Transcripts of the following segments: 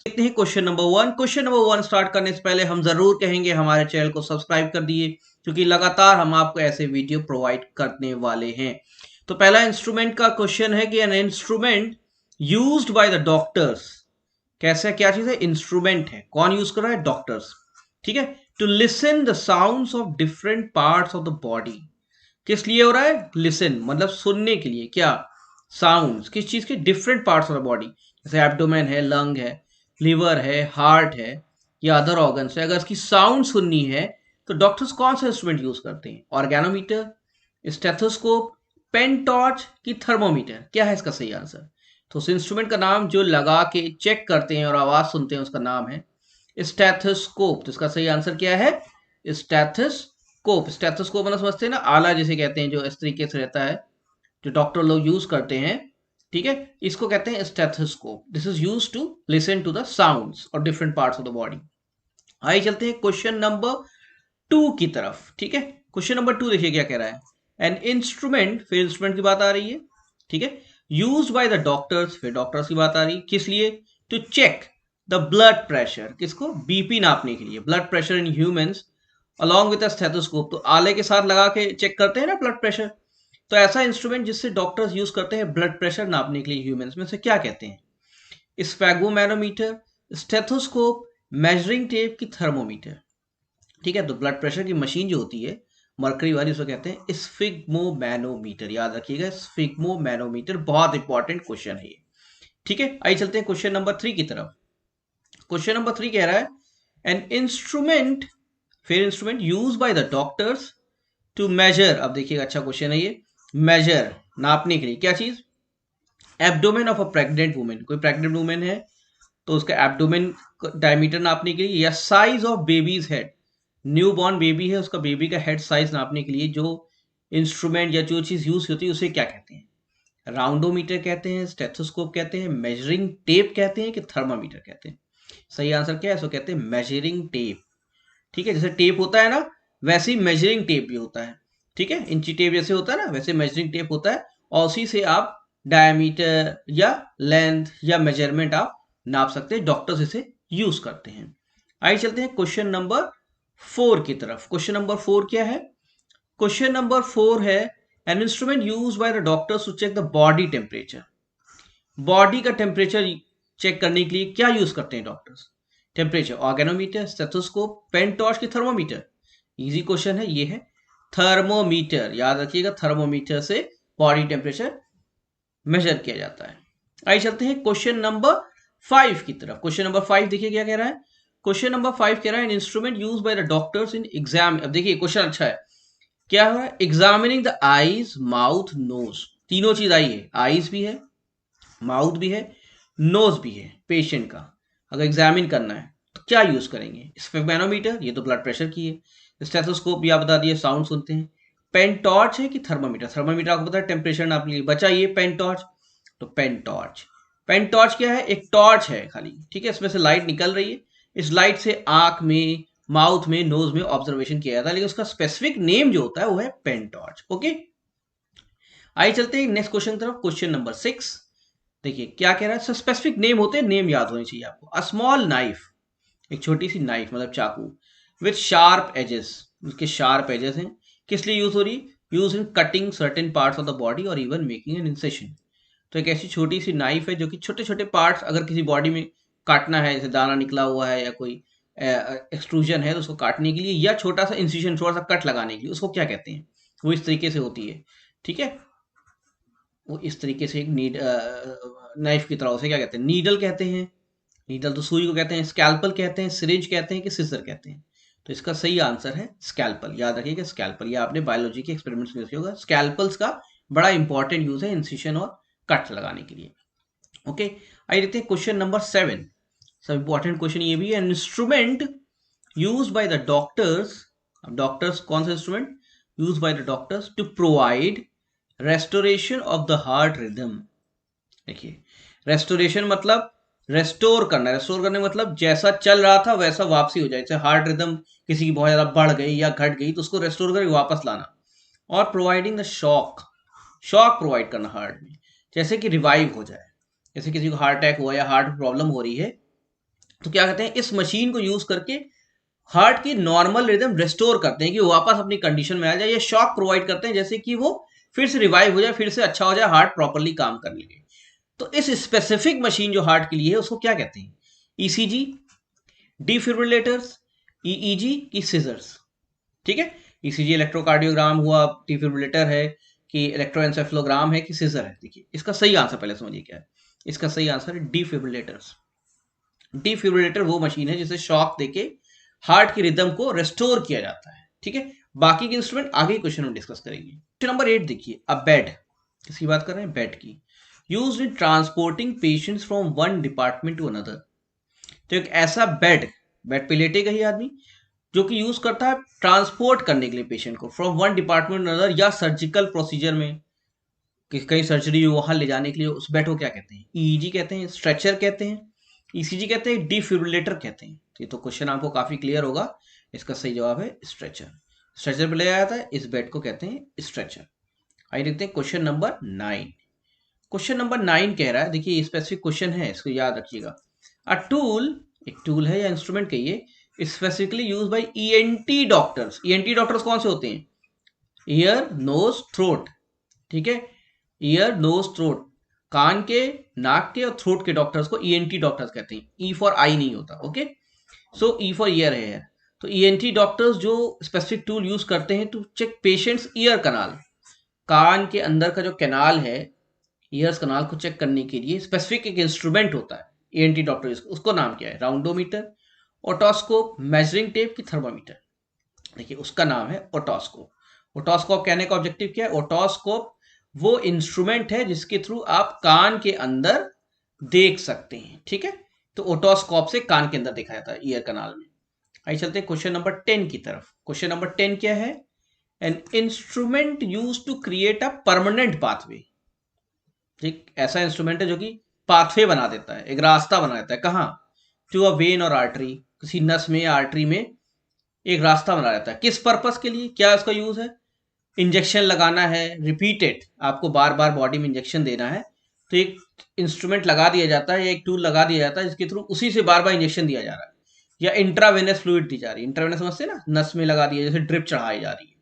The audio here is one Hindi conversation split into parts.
देखते हैं question number 1। Question number 1 start करने से पहले हम जरूर कहेंगे हमारे चैनल को सब्सक्राइब कर दिए, क्योंकि लगातार हम आपको ऐसे वीडियो प्रोवाइड करने वाले हैं। तो पहला इंस्ट्रूमेंट का क्वेश्चन है कि an instrument used by the doctors. कैसे, क्या चीज है? इंस्ट्रूमेंट है। कौन यूज कर रहा है? डॉक्टर्स। ठीक है। To listen the sounds of different parts of the body. किस लिए हो रहा है? लिसन मतलब सुनने के लिए। क्या? साउंड्स किस चीज के? Different parts of the body, जैसे एब्डोमेन है, लंग है, लिवर है, हार्ट है या अदर ऑर्गन्स है। अगर इसकी साउंड सुननी है तो डॉक्टर्स कौन सा इंस्ट्रूमेंट यूज करते हैं? ऑर्गेनोमीटर, स्टेथोस्कोप, पेन टॉर्च की थर्मोमीटर? क्या है इसका सही आंसर? तो उस इंस्ट्रूमेंट का नाम जो लगा के चेक करते हैं और आवाज सुनते हैं उसका नाम है स्टेथोस्कोप। तो इसका सही आंसर क्या है? स्टेथोस्कोप। स्टेथोस्कोप मतलब समझते हैं ना, आला जिसे कहते हैं, जो इस तरीके से रहता है, जो डॉक्टर लोग यूज करते हैं। ठीक है, इसको कहते हैं stethoscope. This is use to listen to the sounds और different parts of the body. आइए चलते हैं क्वेश्चन नंबर 2 की तरफ। ठीक है, क्वेश्चन नंबर 2 देखिए क्या कह रहा है। एन इंस्ट्रूमेंट, फिर इंस्ट्रूमेंट की बात आ रही है। ठीक है, यूज बाय द डॉक्टर्स, फिर डॉक्टर्स की बात आ रही है। किस लिए? To check the blood pressure. किसको? बीपी नापने के लिए, blood pressure in humans along with stethoscope. तो आले के साथ लगा के चेक करते हैं ना ब्लड प्रेशर। तो ऐसा इंस्ट्रूमेंट जिससे डॉक्टर्स यूज करते हैं ब्लड प्रेशर नापने के लिए ह्यूमंस में, से क्या कहते हैं? स्फेगोमैनोमीटर, स्टेथोस्कोप, मेजरिंग टेप की थर्मोमीटर। ठीक है, तो ब्लड प्रेशर की मशीन जो होती है मरकरी वाली, उसको कहते हैं स्फिग्मोमैनोमीटर। याद रखिएगा, स्फिग्मोमैनोमीटर। बहुत इंपॉर्टेंट क्वेश्चन है ये। ठीक है, आइए चलते हैं क्वेश्चन नंबर 3 की तरफ। क्वेश्चन नंबर 3 कह रहा है एन इंस्ट्रूमेंट, फिर instrument use by the doctors to measure. अब देखिएगा, अच्छा क्वेश्चन है ये। मेजर नापने के लिए क्या चीज? Abdomen of a pregnant women. कोई प्रेग्नेंट वुमेन है तो उसका एब्डोमेन डायमीटर नापने के लिए, या size of babies head, new born baby है उसका बेबी का हेड साइज नापने के लिए जो इंस्ट्रूमेंट या जो चीज यूज होती है उसे क्या कहते हैं? राउंडोमीटर कहते हैं, स्टेथोस्कोप कहते हैं, मेजरिंग टेप कहते हैं कि थर्मामीटर कहते हैं? सही आंसर क्या है? इसको कहते हैं मेजरिंग टेप। ठीक है, जैसे टेप होता है ना, वैसे ही मेजरिंग टेप भी होता है। ठीक है, इंची टेप जैसे होता है ना, वैसे मेजरिंग टेप होता है, और उसी से आप डायमीटर या लेंथ या मेजरमेंट आप नाप सकते हैं। डॉक्टर्स इसे यूज करते हैं। आइए चलते हैं क्वेश्चन नंबर 4 की तरफ। क्वेश्चन नंबर 4 क्या है? क्वेश्चन नंबर 4 है an instrument use by the doctors to check the body temperature. Body का टेम्परेचर चेक करने के लिए क्या यूज करते हैं doctors? Temperature, organometer, stethoscope, pen torch की थर्मोमीटर? इजी क्वेश्चन है, ये है थर्मोमीटर। याद रखिएगा, थर्मोमीटर से बॉडी टेम्परेचर मेजर किया जाता है। आइए चलते हैं क्वेश्चन नंबर 5 की तरफ। क्वेश्चन नंबर 5 देखिए क्या कह रहा है। क्वेश्चन नंबर 5 कह रहा है an instrument use by the doctors in exam. अब देखिए क्वेश्चन अच्छा है। क्या है? Examining the eyes, mouth, nose. तीनों चीज आई है, आईज भी है, माउथ भी है, नोज भी है पेशेंट का। अगर एग्जामिन करना है तो क्या यूज करेंगे? स्फेगमैनोमीटर, ये तो ब्लड प्रेशर की है। स्टेथोस्कोप भी आप बता दिए, साउंड सुनते हैं। पेन टॉर्च है कि थर्मामीटर? थर्मामीटर आपको पता है टेम्परेचर नापने के लिए। बचा ये पेन टॉर्च। तो पेन टॉर्च, पेन टॉर्च क्या है? एक टॉर्च है खाली। ठीक है, इसमें से लाइट निकल रही है। इस लाइट से आंख में, माउथ में, नोज में ऑब्जर्वेशन किया जाता है, लेकिन उसका स्पेसिफिक नेम जो होता है वो है पेन टॉर्च। ओके, आइए चलते हैं नेक्स्ट क्वेश्चन की तरफ। क्वेश्चन नंबर 6 देखिए क्या कह रहा है। स्पेसिफिक नेम होते हैं, नेम याद होने चाहिए आपको। अ स्मॉल नाइफ, एक छोटी सी नाइफ मतलब चाकू, विथ शार्प एजेस, उसके शार्प एजेस हैं। किस लिए यूज हो रही? Use in cutting certain parts of the body और इवन मेकिंग एन इंसेशन। तो एक ऐसी छोटी सी नाइफ है जो कि छोटे छोटे पार्ट्स अगर किसी बॉडी में काटना है, जैसे दाना निकला हुआ है या कोई एक्सट्रूजन है, तो उसको काटने के लिए, या छोटा सा इंसिजन, थोड़ा सा कट लगाने के लिए, उसको क्या कहते हैं? वो इस तरीके से होती है। ठीक है, वो इस तरीके से एक नाइफ की तरह, उसे क्या कहते हैं? नीडल कहते हैं। नीडल तो सुई को कहते हैं। स्कैल्पल कहते हैं, सिरिंज कहते हैं कि सिजर कहते हैं? तो इसका सही आंसर है स्कैल्पल। याद रखिएगा स्कैल्पल, ये आपने बायोलॉजी के एक्सपेरिमेंट्स में देखा होगा। स्कैल्पल्स का बड़ा इंपॉर्टेंट यूज है इंसिशन और कट लगाने के लिए। ओके, आइए देखते हैं क्वेश्चन नंबर 7। सब इंपॉर्टेंट क्वेश्चन ये भी है। Instrument use by the doctors. अब डॉक्टर्स कौन सा instrument use by the doctors to provide restoration of the heart rhythm? देखिए, रेस्टोरेशन मतलब रेस्टोर करना। रेस्टोर करने मतलब जैसा चल रहा था वैसा वापसी हो जाए। जैसे हार्ट रिदम किसी की बहुत ज्यादा बढ़ गई या घट गई तो उसको रेस्टोर करके वापस लाना। और providing the shock, shock provide करना हार्ट में, जैसे कि रिवाइव हो जाए। जैसे किसी को हार्ट अटैक हुआ या हार्ट प्रॉब्लम हो रही है तो क्या कहते हैं, इस मशीन को यूज करके हार्ट की नॉर्मल रिदम रिस्टोर करते हैं कि वो वापस अपनी कंडीशन में आ जाए, या शॉक प्रोवाइड करते हैं जैसे कि वो फिर से रिवाइव हो जाए, फिर से अच्छा हो जाए, हार्ट प्रॉपरली काम करने लगे। तो इस स्पेसिफिक मशीन जो हार्ट के लिए है उसको क्या कहते हैं, ईसीजी, डिफिब्रिलेटर्स, ईईजी की सीजर्स। ठीक है, ईसीजी इलेक्ट्रोकार्डियोग्राम हुआ, डिफिब्रिलेटर है कि इलेक्ट्रोएंसेफेलोग्राम है कि सीजर है। देखिए इसका सही आंसर पहले समझिए क्या है, इसका सही आंसर है डिफिब्रिलेटर्स। डिफिब्रिलेटर वो मशीन है जिसे शॉक देके हार्ट की रिदम को रेस्टोर किया जाता है। ठीक है, बाकी के इंस्ट्रूमेंट आगे क्वेश्चन में डिस्कस करेंगे। क्वेश्चन नंबर 8 देखिए, अ बेड, किसकी बात कर रहे हैं, बेड की, used in transporting patients from one department to another. तो एक ऐसा बेड, बेड पे लेटेगा ही आदमी, जो कि यूज करता है ट्रांसपोर्ट करने के लिए पेशेंट को from one department to another, या सर्जिकल प्रोसीजर में कहीं सर्जरी हो वहां ले जाने के लिए, उस बेड को क्या कहते हैं, ईईजी कहते हैं, स्ट्रेचर कहते हैं, ईसीजी कहते हैं, डिफिब्रिलेटर कहते हैं। ये तो क्वेश्चन आपको काफी क्लियर होगा, इसका सही जवाब है स्ट्रेचर। स्ट्रेचर पे ले जाया जाता है, इस बेड को कहते हैं स्ट्रेचर। आइए देखते हैं क्वेश्चन नंबर 9। क्वेश्चन नंबर 9 कह रहा है, देखिए स्पेसिफिक क्वेश्चन है, इसको याद रखिएगा। अ टूल, एक टूल है या इंस्ट्रूमेंट कहिए, specifically use by ENT doctors. ENT doctors कौन से होते हैं, ईयर नोज थ्रोट। ठीक है, ईयर नोज थ्रोट, कान के, नाक के और थ्रोट के डॉक्टर्स को ईएनटी डॉक्टर्स कहते हैं। ई फॉर आई नहीं होता, okay. So E for ear है। तो ईएनटी डॉक्टर्स जो स्पेसिफिक टूल यूज करते हैं to check patients ear canal, कान के अंदर का जो कैनाल है, ईयर्स कनाल को चेक करने के लिए स्पेसिफिक एक इंस्ट्रूमेंट होता है ईएनटी डॉक्टर, उसको नाम क्या है, राउंडोमीटर, ओटोस्कोप, मेजरिंग टेप की थर्मामीटर। देखिए उसका नाम है ओटोस्कोप। ओटोस्कोप कहने का ऑब्जेक्टिव क्या है, ओटोस्कोप वो इंस्ट्रूमेंट है जिसके थ्रू आप कान के अंदर देख सकते हैं। ठीक है, तो ओटोस्कोप से कान के अंदर देखा जाता है ईयर कनाल में। आइए चलते हैं क्वेश्चन नंबर 10 की तरफ। क्वेश्चन नंबर 10 क्या है, an instrument use to create a permanent pathway. एक ऐसा इंस्ट्रूमेंट है जो कि पाथवे बना देता है, एक रास्ता बना देता है, कहाँ, टू अ वेन और आर्टरी, किसी नस में या आर्टरी में एक रास्ता बना देता है। किस पर्पस के लिए, क्या उसका यूज है, इंजेक्शन लगाना है, रिपीटेड आपको बार बार बॉडी में इंजेक्शन देना है, तो एक इंस्ट्रूमेंट लगा दिया जाता है, एक टूल लगा दिया जाता है जिसके थ्रू उसी से बार बार इंजेक्शन दिया जा रहा है, या इंट्रावेनस फ्लूइड दी जा रही है। इंट्रावेनस समझते हैं ना, नस में लगा दिया, जैसे ड्रिप चढ़ाई जा रही है।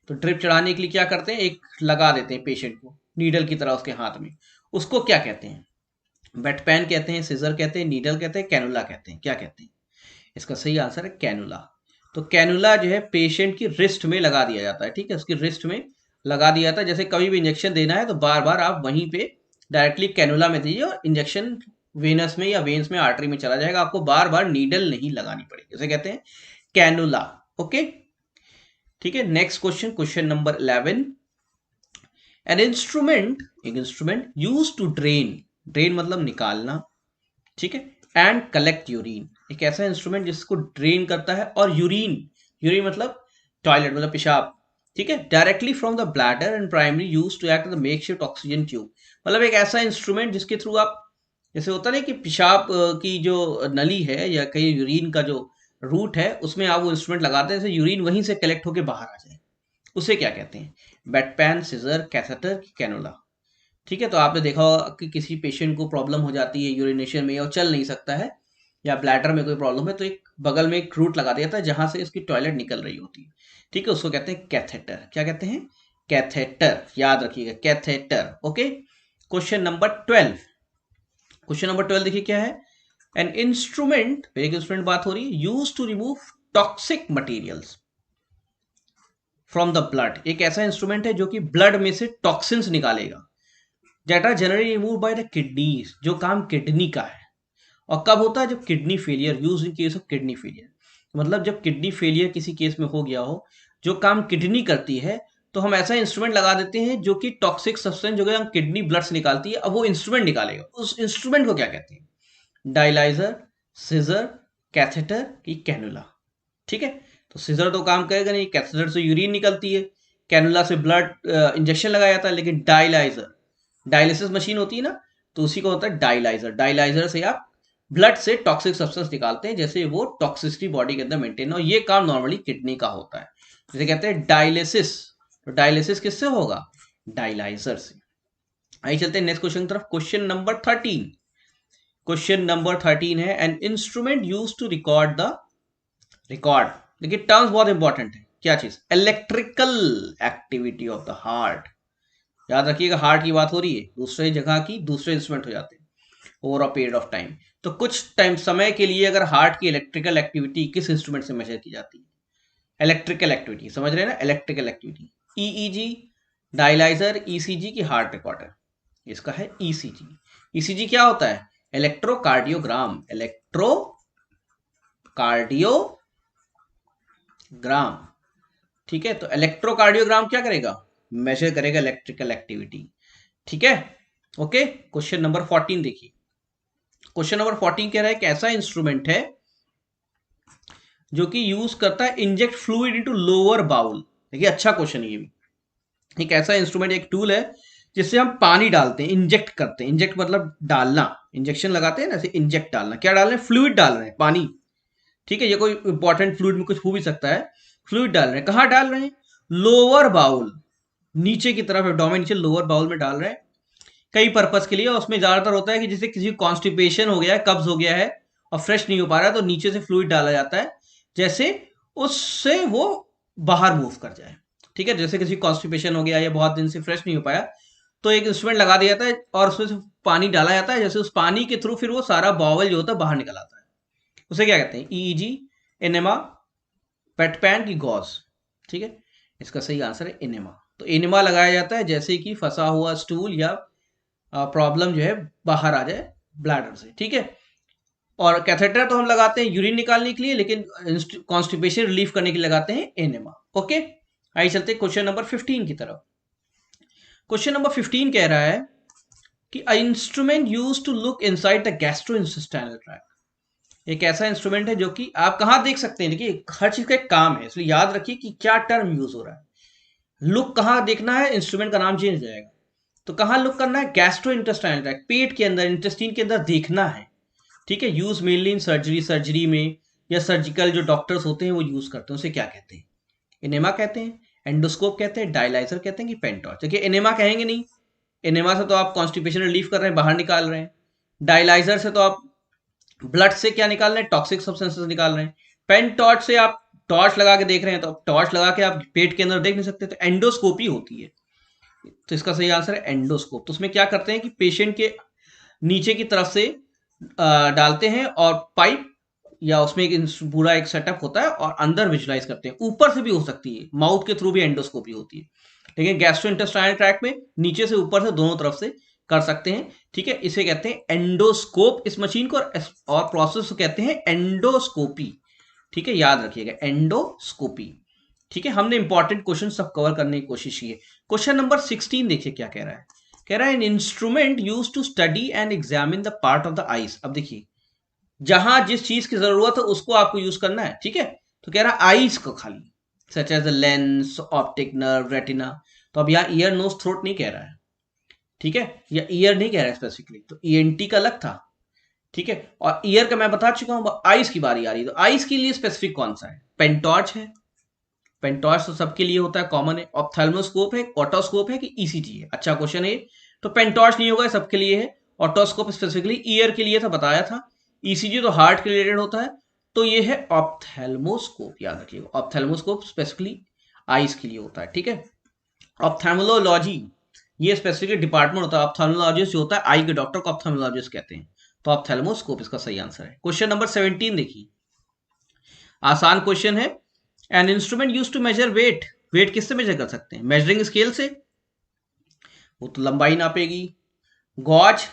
तो ड्रिप चढ़ाने के लिए क्या करते हैं, एक लगा देते हैं पेशेंट को नीडल की तरह उसके हाथ में, उसको क्या कहते हैं, बेट पेन कहते हैं, सीजर कहते हैं, नीडल कहते हैं, कैनुला कहते हैं, क्या कहते हैं। इसका सही आंसर है कैनुला। तो कैनुला जो है पेशेंट की रिस्ट में लगा दिया जाता है। ठीक है, उसकी रिस्ट में लगा दिया जाता है, जैसे कभी भी इंजेक्शन देना है तो बार बार आप वहीं पे डायरेक्टली कैनुला में दीजिए और इंजेक्शन वेनस में या वेन्स में आर्टरी में चला जाएगा, आपको बार बार नीडल नहीं लगानी पड़ेगी, जैसे कहते हैं कैनुला। ओके, ठीक है, next question, question number 11। An instrument, एक instrument use to drain, drain मतलब निकालना, ठीक है, एंड कलेक्ट यूरिन, एक ऐसा इंस्ट्रूमेंट जिसको ड्रेन करता है और यूरिन, यूरिन मतलब टॉयलेट मतलब पेशाब, ठीक है, directly from the bladder and primary use to act the makeshift oxygen tube. मतलब एक ऐसा इंस्ट्रूमेंट जिसके थ्रू आप, जैसे होता है कि पेशाब की जो नली है या कहीं यूरिन का जो रूट है उसमें आप वो इंस्ट्रूमेंट लगाते हैं, जैसे यूरिन वहीं से कलेक्ट होकर बाहर आ जाए, उसे क्या कहते हैं, bedpan, scissor, catheter, cannula. ठीक है, तो आपने देखा होगा कि किसी पेशेंट को प्रॉब्लम हो जाती है यूरिनेशन में और चल नहीं सकता है, या ब्लैडर में कोई प्रॉब्लम है, तो एक बगल में एक रूट लगा दिया जाता है जहां से इसकी टॉयलेट निकल रही होती है। ठीक है, उसको कहते हैं कैथेटर। क्या कहते हैं, कैथेटर, याद रखिएगा catheter. Okay, question number 12। Question number 12 देखिए क्या है, एन इंस्ट्रूमेंट, एक इंस्ट्रूमेंट बात हो रही है, use to remove toxic materials from the blood, एक ऐसा इंस्ट्रूमेंट है जो कि ब्लड में से टॉक्सिन्स निकालेगा, that are generally remove by the kidneys, जो काम किडनी का है। और कब होता है, जब kidney failure, use in case of kidney failure, मतलब जब किडनी फेलियर किसी केस में हो गया हो, जो काम किडनी करती है, तो हम ऐसा इंस्ट्रूमेंट लगा देते हैं जो कि टॉक्सिक सब्सटेंस जो कि किडनी ब्लड से निकालती है, अब वो इंस्ट्रूमेंट निकालेगा, उस इंस्ट्रूमेंट को क्या कहते हैं, डायलाइजर, सिजर, कैथेटर की कैनुला। ठीक है, तो सिजर तो काम करेगा नहीं, कैथेटर से यूरिन निकलती है, कैनुला से ब्लड इंजेक्शन लगाया जाता है, लेकिन डायलाइजर, डायलिसिस मशीन होती है ना, तो उसी को होता है डायलाइजर। डायलाइजर से आप ब्लड से टॉक्सिक सब्सटेंस निकालते हैं, जैसे वो टॉक्सिसिटी बॉडी के अंदर मेंटेन हो, ये काम नॉर्मली किडनी का होता है, जिसे कहते हैं डायलिसिस। तो डायलिसिस किससे होगा, डायलाइजर से। आइए चलते हैं नेक्स्ट क्वेश्चन की तरफ, क्वेश्चन नंबर 13। क्वेश्चन नंबर 13 है, an instrument use to record the record. देखिए टर्म्स बहुत इंपॉर्टेंट है, क्या चीज, electrical activity of the heart. याद रखिएगा हार्ट की बात हो रही है, दूसरे जगह की दूसरे इंस्ट्रूमेंट हो जाते हैं over a period of time. तो कुछ टाइम समय के लिए अगर हार्ट की इलेक्ट्रिकल एक्टिविटी किस इंस्ट्रूमेंट से मेजर की जाती है, इलेक्ट्रिकल एक्टिविटी, समझ रहे हैं ना, electrical activity, EEG, dialyser, ECG की हार्ट रिकॉर्डर, इसका है ईसीजी। ईसीजी क्या होता है, इलेक्ट्रोकार्डियोग्राम, इलेक्ट्रोकार्डियोग्राम। ठीक है, तो इलेक्ट्रोकार्डियोग्राम क्या करेगा, मेजर करेगा इलेक्ट्रिकल एक्टिविटी। ठीक है, ओके। क्वेश्चन नंबर 14 देखिए, क्वेश्चन नंबर 14 कह रहा है कि ऐसा इंस्ट्रूमेंट है जो कि यूज करता है inject fluid into lower bowel. देखिए अच्छा क्वेश्चन है ये भी। एक ऐसा इंस्ट्रूमेंट, एक टूल है जिससे हम पानी डालते हैं, इंजेक्ट करते हैं, इंजेक्ट मतलब डालना, इंजेक्शन लगाते हैं ना, ऐसे इंजेक्ट डालना, क्या डाल रहे हैं, फ्लूइड डाल रहे हैं, पानी। ठीक है, ये कोई इंपॉर्टेंट फ्लूइड में कुछ हो भी सकता है, फ्लूइड डाल रहे हैं, कहाँ डाल रहे हैं, लोअर बाउल, नीचे की तरफ, एब्डोमेन नीचे लोअर बाउल में डाल रहे हैं, कई पर्पज के लिए। उसमें ज्यादातर होता है कि जैसे किसी कॉन्स्टिपेशन हो गया है, कब्ज हो गया है और फ्रेश नहीं हो पा रहा है, तो नीचे से फ्लूइड डाला जाता है, जैसे उससे वो बाहर मूव कर जाए। ठीक है, जैसे किसी कॉन्स्टिपेशन हो गया या बहुत दिन से फ्रेश नहीं हो पाया, तो एक इंस्ट्रूमेंट लगा दिया जाता है और उसमें से पानी डाला जाता है, जैसे उस पानी के थ्रू फिर वो सारा बावल जो होता है बाहर निकल आता है। उसे क्या कहते हैं, ईईजी, एनेमा, पेटपैन की गॉज। ठीक है, इसका सही आंसर है एनेमा। तो एनेमा लगाया जाता है जैसे कि फंसा हुआ स्टूल या प्रॉब्लम जो है बाहर आ जाए ब्लैडर से। ठीक है, और कैथेटर तो हम लगाते हैं यूरिन निकालने के लिए, लेकिन कॉन्स्टिपेशन रिलीफ करने के लिए लगाते हैं एनेमा। ओके, आइए चलते क्वेश्चन नंबर 15 की तरफ। क्वेश्चन नंबर 15 कह रहा है कि a instrument use to look inside the gastrointestinal tract. एक ऐसा इंस्ट्रूमेंट है जो कि आप कहां देख सकते हैं, देखिए हर चीज का एक काम है, इसलिए याद रखिए कि क्या टर्म यूज हो रहा है। लुक कहां देखना है, इंस्ट्रूमेंट का नाम चेंज हो जाएगा, तो कहां लुक करना है, गैस्ट्रो इंटेस्टाइनल ट्रैक्ट, पेट के अंदर, इंटेस्टीन के अंदर देखना है। ठीक है, use mainly in surgery, surgery में या सर्जिकल जो डॉक्टर्स होते हैं वो यूज करते हैं, उसे क्या कहते हैं, इनेमा कहते हैं, एंडोस्कोप कहते हैं, डायलाइजर कहते हैं कि पेंटॉर्च। देखिए इनेमा कहेंगे नहीं, इनेमा से तो आप कॉन्स्टिपेशन रिलीफ कर रहे हैं, बाहर निकाल रहे हैं। डायलाइजर से तो आप ब्लड से क्या निकाल रहे हैं, टॉक्सिक सब्सटेंसेस निकाल रहे हैं। पेन टॉर्च से आप टॉर्च लगा के देख रहे हैं, तो टॉर्च लगा के आप पेट के अंदर देख नहीं सकते, तो एंडोस्कोपी होती है। तो इसका सही आंसर है एंडोस्कोप। तो उसमें क्या करते हैं कि पेशेंट के नीचे की तरफ से डालते हैं और पाइप या उसमें एक पूरा एक सेटअप होता है और अंदर विजुलाइज करते हैं। ऊपर से भी हो सकती है, माउथ के थ्रू भी एंडोस्कोपी होती है, लेकिन गैस्ट्रोइंटेस्टाइनल ट्रैक्ट में नीचे से ऊपर से दोनों तरफ से कर सकते हैं। ठीक है, इसे कहते हैं एंडोस्कोप इस मशीन को, और प्रोसेस को कहते हैं एंडोस्कोपी। ठीक है, याद रखिएगा एंडोस्कोपी। ठीक है, हमने इंपॉर्टेंट क्वेश्चन सब कवर करने की कोशिश की है। क्वेश्चन नंबर 16 देखिए क्या कह रहा है, कह रहा है an instrument use to study and examine the part of the eyes. अब देखिए जहां जिस चीज की जरूरत है उसको आपको यूज करना है। ठीक है, तो कह रहा है आईज को खाली, such as the lens, optic nerve, retina. तो अब यहाँ ईयर, नोज, थ्रोट नहीं कह रहा है। ठीक है, या ईयर नहीं कह रहा है स्पेसिफिकली, तो ईएनटी का अलग था। ठीक है, और ईयर का मैं बता चुका हूं, आईज की बारी आ रही है, तो आईज के लिए स्पेसिफिक कौन सा है, पेंटॉर्च है। पेंटॉर्च तो सबके लिए होता है, कॉमन है। ऑप्थेल्मोस्कोप है, ऑटोस्कोप है कि ईसीजी है, अच्छा क्वेश्चन है। तो पेंटॉर्च नहीं होगा, सबके लिए है। ऑटोस्कोप स्पेसिफिकली ईयर के लिए था, बताया था। ईसीजी तो हार्ट के रिलेटेड होता है, तो ये है ऑप्थेल्मोस्कोप, याद रखिएगा ऑप्थेल्मोस्कोप स्पेसिफिकली आईज के लिए होता है। ठीक है, ऑप्थेल्मोलॉजी ये स्पेसिफिक डिपार्टमेंट होता है, ऑप्थेल्मोलॉजिस्ट जो होता है आई के डॉक्टर को ऑप्थेल्मोलॉजिस्ट कहते हैं। तो ऑप्थेल्मोस्कोप इसका सही आंसर है। क्वेश्चन नंबर 17 देखिए, आसान क्वेश्चन है। An instrument use to measure weight, weight किससे मेजर कर सकते हैं, मेजरिंग स्केल से, वो तो लंबाई नापेगी। गॉज,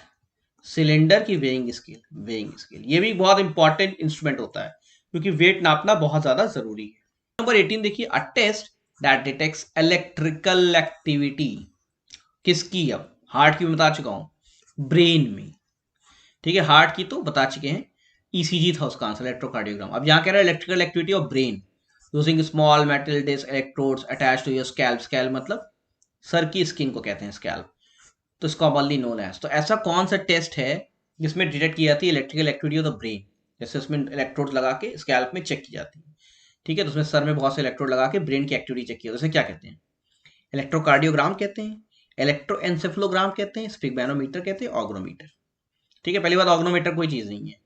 सिलेंडर की वेइंग स्केल, वेइंग स्केल ये भी बहुत इंपॉर्टेंट इंस्ट्रूमेंट होता है क्योंकि वेट नापना बहुत ज्यादा जरूरी है। नंबर 18 देखिए, a test that detects electrical activity किसकी, अब हार्ट की मैं बता चुका हूं, ब्रेन में। ठीक है, हार्ट की तो बता चुके हैं, ईसीजी था उसका आंसर, इलेक्ट्रोकार्डियोग्राम। अब यहाँ कह रहा है electrical activity of brain using small metal disk electrodes attach to your scalp. Scalp मतलब सर की स्किन को कहते हैं स्कैल्प, तो इसको कॉमनली नोन एज। तो ऐसा कौन सा टेस्ट है जिसमें डिटेक्ट की जाती है electrical activity of the brain, जैसे उसमें इलेक्ट्रोड लगा के स्कैल्प में चेक की जाती है। ठीक है, तो उसमें सर में बहुत से इलेक्ट्रोड लगा के ब्रेन की एक्टिविटी चेक की जाती है, उसे क्या कहते हैं, इलेक्ट्रोकार्डियोग्राम कहते हैं, इलेक्ट्रोएन्सेफलोग्राम कहते हैं, स्पिगमैनोमीटर कहते हैं, ऑग्रोमीटर। ठीक है, पहली बात ऑग्नोमीटर कोई चीज नहीं है।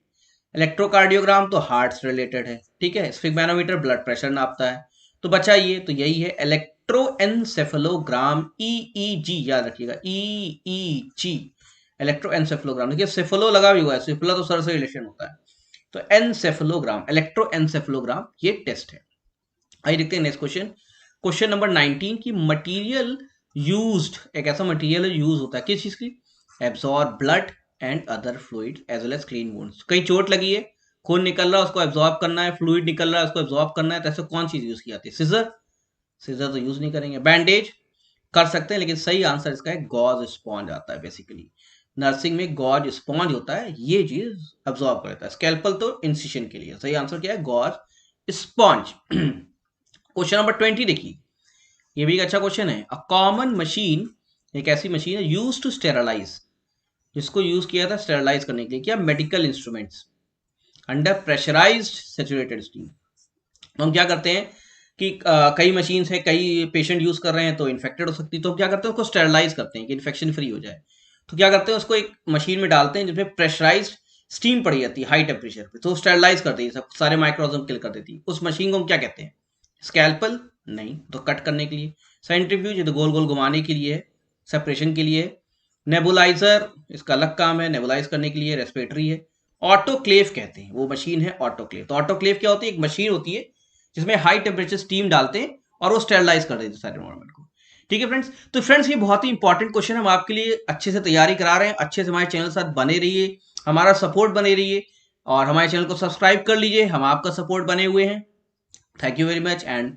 इलेक्ट्रोकार्डियोग्राम तो हार्ट से रिलेटेड है, ठीक है। स्फिग्मेनोमीटर ब्लड प्रेशर नापता है। तो बचा ये, तो यही है इलेक्ट्रोएन्सेफेलोग्राम, ईईजी याद रखिएगा, ईईजी इलेक्ट्रोएन्सेफेलोग्राम। देखिए सेफेलो लगा भी हुआ है, सेफेलो तो सर से रिलेशन होता है, तो एनसेफेलोग्राम, इलेक्ट्रोएन्सेफेलोग्राम ये टेस्ट है। आइए देखते हैं नेक्स्ट क्वेश्चन। क्वेश्चन नंबर 19 की मटेरियल यूज्ड, एक ऐसा मटेरियल यूज होता है किस चीज की, absorb blood and other fluid as well as clean wounds. कहीं चोट लगी है, खून निकल रहा है, उसको एब्सॉर्ब करना है, फ्लूइड निकल रहा है, उसको एब्सॉर्ब करना है, तो ऐसे कौन चीज यूज की जाती है, सीजर, सीजर तो यूज नहीं करेंगे। बैंडेज कर सकते हैं, लेकिन सही आंसर इसका है गॉज स्पॉन्ज आता है। बेसिकली नर्सिंग में गॉज स्पॉन्ज होता है, ये चीज एब्सॉर्ब कर लेता है। स्कैल्पल तो इंसिशन के लिए, सही आंसर क्या है, गॉज स्पॉन्ज। क्वेश्चन नंबर 20 देखिए, ये भी एक अच्छा क्वेश्चन है। अ कॉमन मशीन, एक ऐसी मशीन है यूज टू स्टेरलाइज, जिसको यूज किया था स्टेरलाइज करने के लिए, क्या, medical instruments under pressurized saturated steam. तो हम क्या करते हैं कि कई मशीन है, कई पेशेंट यूज कर रहे हैं तो इन्फेक्टेड हो सकती है, तो हम क्या करते हैं उसको स्टेरलाइज करते हैं कि इन्फेक्शन फ्री हो जाए। तो क्या करते हैं, उसको एक मशीन में डालते हैं जिसमें प्रेशराइज्ड स्टीम पड़ी जाती है हाई टेम्परेचर पे, तो स्टेरलाइज कर देती है, सब सारे माइक्रोऑर्गेनिज्म किल कर देती है। उस मशीन को हम क्या कहते हैं, स्कैल्पल नहीं, तो कट करने के लिए। सेंट्रीफ्यूज, ये तो गोल गोल घुमाने के लिए है, सेपरेशन के लिए। नेबुलाइजर, इसका अलग काम है, नेबुलाइज करने के लिए, रेस्पिरेटरी है। ऑटोक्लेव कहते हैं, वो मशीन है ऑटोक्लेव। तो ऑटोक्लेव क्या होती है, एक मशीन होती है जिसमें हाई टेम्परेचर स्टीम डालते हैं और वो स्टेरलाइज कर देते हैं सारे एनवायरमेंट को। ठीक है फ्रेंड्स, तो फ्रेंड्स ये बहुत ही इंपॉर्टेंट क्वेश्चन हम आपके लिए अच्छे से तैयारी करा रहे हैं। अच्छे से हमारे चैनल के साथ बने रहिए, हमारा सपोर्ट बने रहिए, और हमारे चैनल को सब्सक्राइब कर लीजिए, हम आपका सपोर्ट बने हुए हैं। Thank you very much and